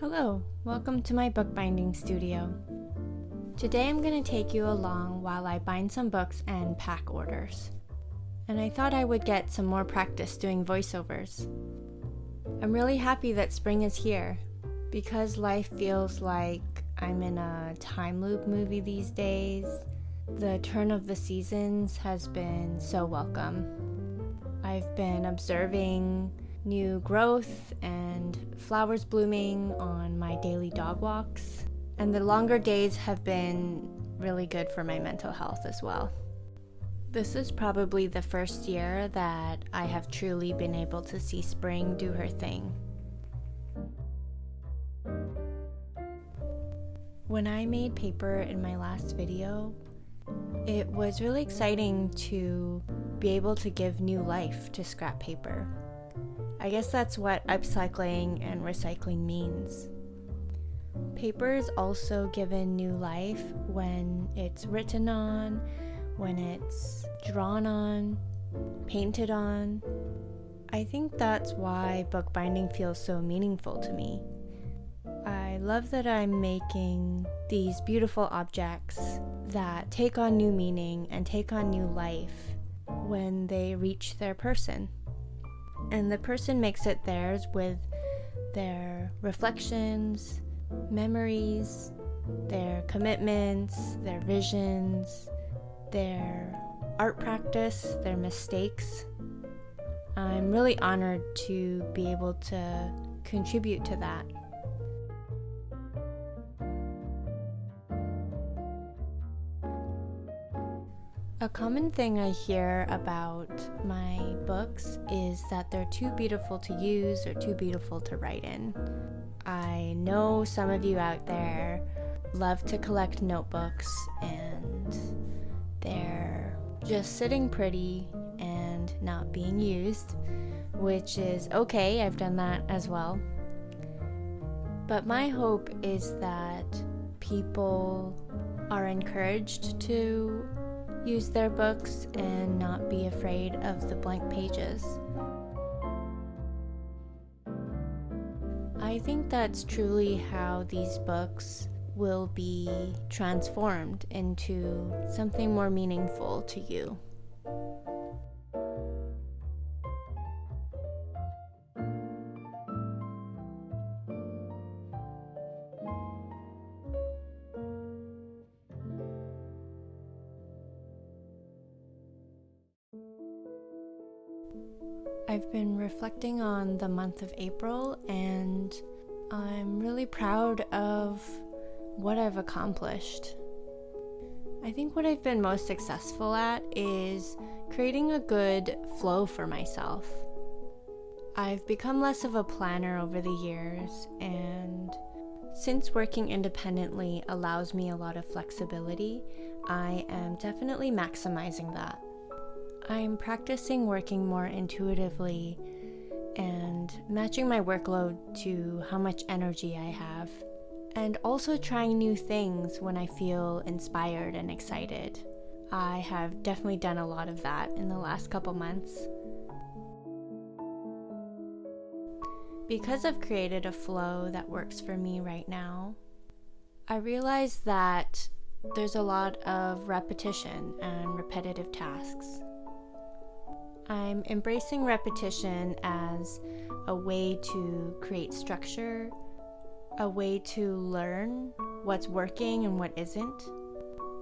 Hello, welcome to my bookbinding studio. Today I'm going to take you along while I bind some books and pack orders. And I thought I would get some more practice doing voiceovers. I'm really happy that spring is here, because life feels like I'm in a time loop movie these days. The turn of the seasons has been so welcome. I've been observing new growth and flowers blooming on my daily dog walks, and the longer days have been really good for my mental health as well. This is probably the first year that I have truly been able to see spring do her thing. When I made paper in my last video, it was really exciting to be able to give new life to scrap paper. I guess that's what upcycling and recycling means. Paper is also given new life when it's written on, when it's drawn on, painted on. I think that's why bookbinding feels so meaningful to me. I love that I'm making these beautiful objects that take on new meaning and take on new life when they reach their person. And the person makes it theirs with their reflections, memories, their commitments, their visions, their art practice, their mistakes. I'm really honored to be able to contribute to that. A common thing I hear about my books is that they're too beautiful to use or too beautiful to write in. I know some of you out there love to collect notebooks and they're just sitting pretty and not being used, which is okay, I've done that as well. But my hope is that people are encouraged to use their books and not be afraid of the blank pages. I think that's truly how these books will be transformed into something more meaningful to you. I've been reflecting on the month of April, and I'm really proud of what I've accomplished. I think what I've been most successful at is creating a good flow for myself. I've become less of a planner over the years, and since working independently allows me a lot of flexibility, I am definitely maximizing that. I'm practicing working more intuitively and matching my workload to how much energy I have, and also trying new things when I feel inspired and excited. I have definitely done a lot of that in the last couple months. Because I've created a flow that works for me right now, I realize that there's a lot of repetition and repetitive tasks. I'm embracing repetition as a way to create structure, a way to learn what's working and what isn't,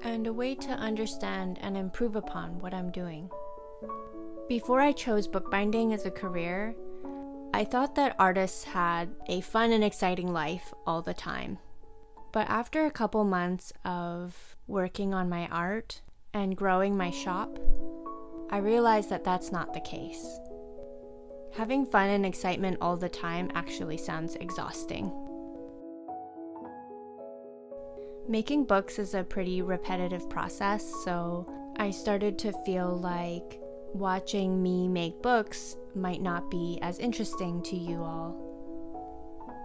and a way to understand and improve upon what I'm doing. Before I chose bookbinding as a career, I thought that artists had a fun and exciting life all the time. But after a couple months of working on my art and growing my shop, I realized that that's not the case. Having fun and excitement all the time actually sounds exhausting. Making books is a pretty repetitive process, so I started to feel like watching me make books might not be as interesting to you all.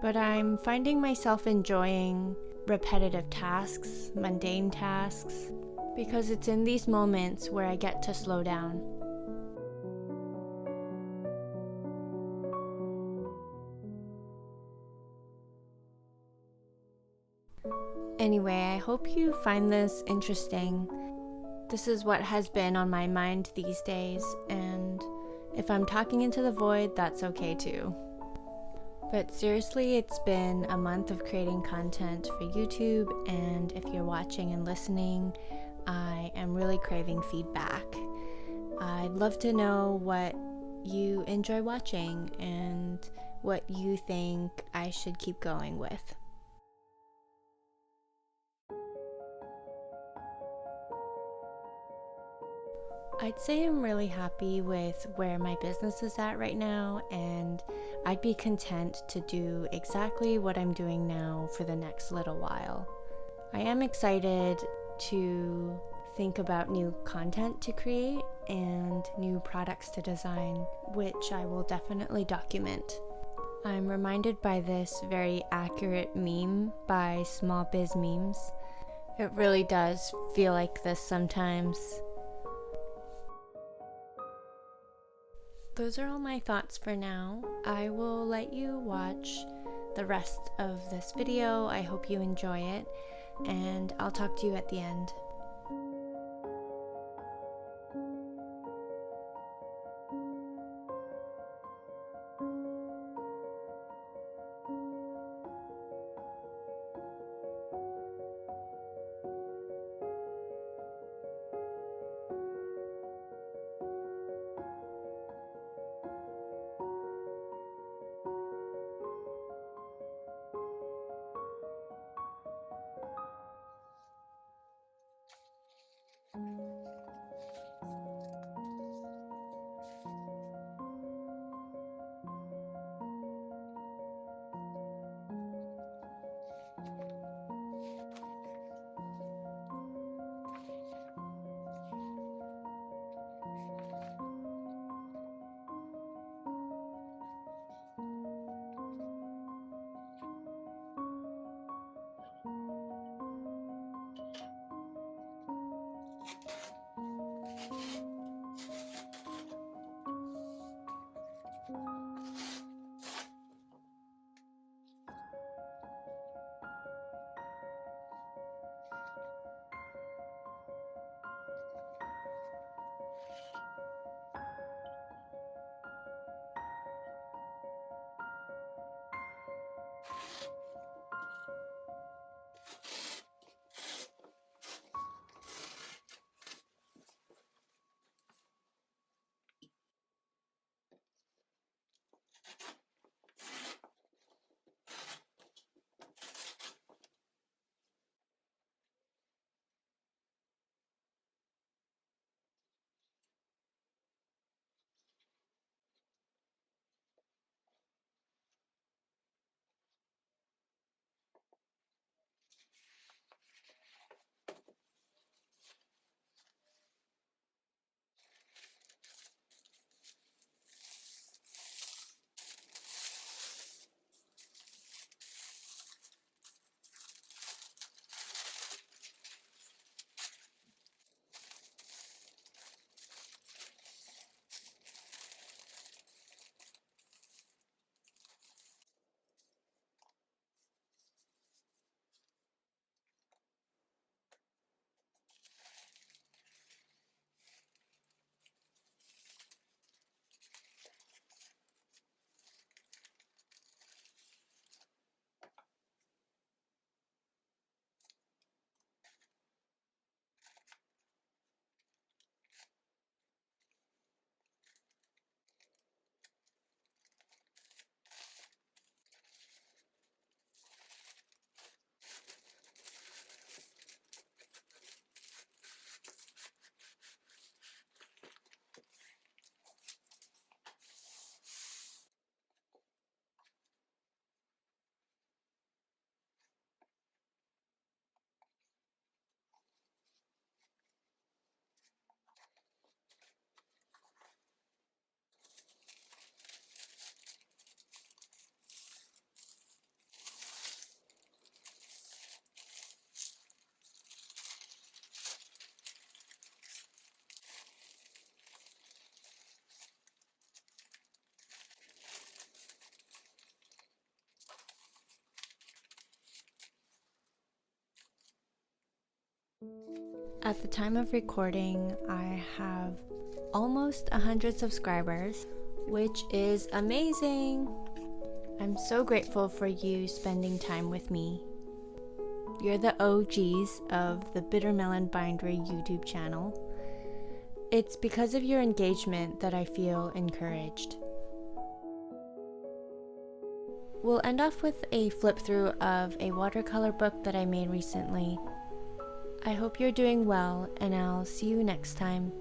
But I'm finding myself enjoying repetitive tasks, mundane tasks, because it's in these moments where I get to slow down. Anyway, I hope you find this interesting. This is what has been on my mind these days, and if I'm talking into the void, that's okay too. But seriously, it's been a month of creating content for YouTube, and if you're watching and listening, I am really craving feedback. I'd love to know what you enjoy watching and what you think I should keep going with. I'd say I'm really happy with where my business is at right now, and I'd be content to do exactly what I'm doing now for the next little while. I am excited to think about new content to create and new products to design, which I will definitely document. I'm reminded by this very accurate meme by Small Biz Memes. It really does feel like this sometimes. Those are all my thoughts for now. I will let you watch the rest of this video. I hope you enjoy it, and I'll talk to you at the end. At the time of recording, I have almost 100 subscribers, which is amazing. I'm so grateful for you spending time with me. You're the OGs of the Bitter Melon Bindery YouTube channel. It's because of your engagement that I feel encouraged. We'll end off with a flip through of a watercolor book that I made recently. I hope you're doing well, and I'll see you next time.